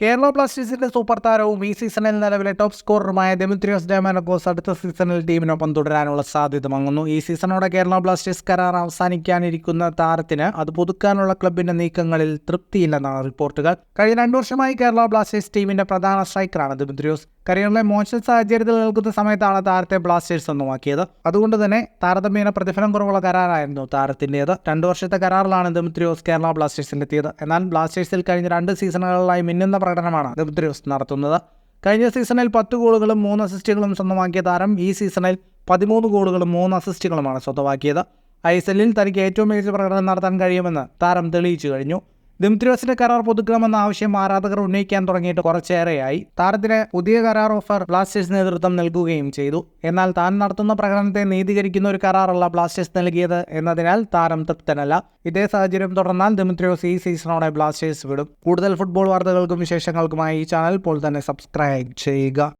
കേരള ബ്ലാസ്റ്റേഴ്സിന്റെ സൂപ്പർ താരവും ഈ സീസണിൽ നിലവിലെ ടോപ്പ് സ്കോററുമായ ദെമിത്രിയോസ് ഡയമാനോസ് അടുത്ത സീസണിൽ ടീമിനൊപ്പം തുടരാനുള്ള സാധ്യത മങ്ങുന്നു. ഈ സീസണോടെ കേരള ബ്ലാസ്റ്റേഴ്സ് കരാർ അവസാനിക്കാനിരിക്കുന്ന താരത്തിന് അത് പുതുക്കാനുള്ള ക്ലബിന്റെ നീക്കങ്ങളിൽ തൃപ്തിയില്ലെന്നാണ് റിപ്പോർട്ടുകൾ. കഴിഞ്ഞ 2 വർഷമായി കേരള ബ്ലാസ്റ്റേഴ്സ് ടീമിന്റെ പ്രധാന സ്ട്രൈക്കറാണ് ദെമിത്രിയോസ്. കരിയറിലെ മോശം സാഹചര്യത്തിൽ നിൽക്കുന്ന സമയത്താണ് താരത്തെ ബ്ലാസ്റ്റേഴ്സ് സ്വന്തമാക്കിയത്. അതുകൊണ്ട് തന്നെ താരതമ്യേന പ്രതിഫലം കുറവുള്ള കരാറായിരുന്നു താരത്തിൻ്റേത്. 2 വർഷത്തെ കരാറിലാണ് ദെമിത്രിയോസ് കേരള ബ്ലാസ്റ്റേഴ്സിലെത്തിയത്. എന്നാൽ ബ്ലാസ്റ്റേഴ്സിൽ കഴിഞ്ഞ 2 സീസണുകളിലായി മിന്നുന്ന പ്രകടനമാണ് ദെമിത്രിയോസ് നടത്തുന്നത്. കഴിഞ്ഞ സീസണിൽ 10 ഗോളുകളും 3 അസിസ്റ്റുകളും സ്വന്തമാക്കിയ താരം ഈ സീസണിൽ 13 ഗോളുകളും 3 അസിസ്റ്റുകളുമാണ് സ്വന്തമാക്കിയത്. ISL-ൽ തനിക്ക് ഏറ്റവും മികച്ച പ്രകടനം നടത്താൻ കഴിയുമെന്ന് താരം തെളിയിച്ചു കഴിഞ്ഞു. ദെമിത്രിയോസിന്റെ കരാർ പുതുക്കണമെന്ന ആവശ്യം ആരാധകർ ഉന്നയിക്കാൻ തുടങ്ങിയിട്ട് കുറച്ചേറെയായി. താരത്തിന് പുതിയ കരാർ ഓഫർ ബ്ലാസ്റ്റേഴ്സ് നേതൃത്വം നൽകുകയും ചെയ്തു. എന്നാൽ താൻ നടത്തുന്ന പ്രകടനത്തെ നീതീകരിക്കുന്ന ഒരു കരാറല്ല ബ്ലാസ്റ്റേഴ്സ് നൽകിയത് എന്നതിനാൽ താരം തൃപ്തനല്ല. ഇതേ സാഹചര്യം തുടർന്നാൽ ദെമിത്രിയോസ് ഈ സീസണോടെ ബ്ലാസ്റ്റേഴ്സ് വിടും. കൂടുതൽ ഫുട്ബോൾ വാർത്തകൾക്കും വിശേഷങ്ങൾക്കുമായി ഈ ചാനൽ ഇപ്പോൾ തന്നെ സബ്സ്ക്രൈബ് ചെയ്യുക.